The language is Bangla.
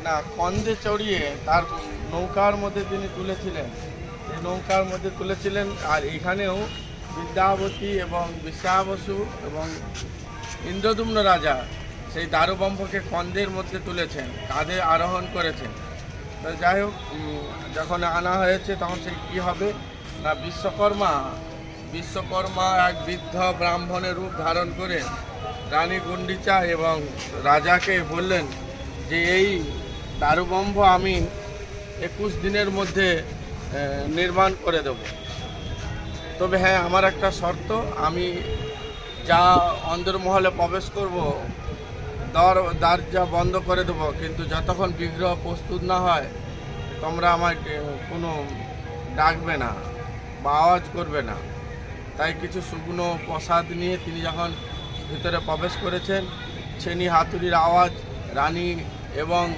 না কন্দে চড়িয়ে তার নৌকার মধ্যে তিনি তুলেছিলেন, এই নৌকার মধ্যে তুলেছিলেন। আর এখানেও বিদ্যাবতী এবং বিশ্বাবসু এবং ইন্দ্রদুম্ন রাজা সেই দারুবম্ভকে কন্দের মধ্যে তুলেছেন, কাঁধে আরোহণ করেছেন। তো যাই হোক, যখন আনা হয়েছে তখন সে কী হবে না, বিশ্বকর্মা এক বৃদ্ধ ব্রাহ্মণের রূপ ধারণ করে রানী গুন্ডিচা এবং রাজাকে বললেন যে এই দারুবম্ভ আমি 21 দিনের মধ্যে নির্মাণ করে দেব। তবে হ্যাঁ, আমার একটা শর্ত, আমি যা অন্দরমহলে প্রবেশ করব দরজা বন্ধ করে দেবো, কিন্তু যতক্ষণ বিগ্রহ প্রস্তুত না হয় তোমরা আমাকে কোনো ডাকবে না বা আওয়াজ করবে না। তাই কিছু শুকনো প্রসাদ নিয়ে তিনি যখন ভিতরে প্রবেশ করেছেন, ছেনি হাতুড়ির আওয়াজ, রানী এবং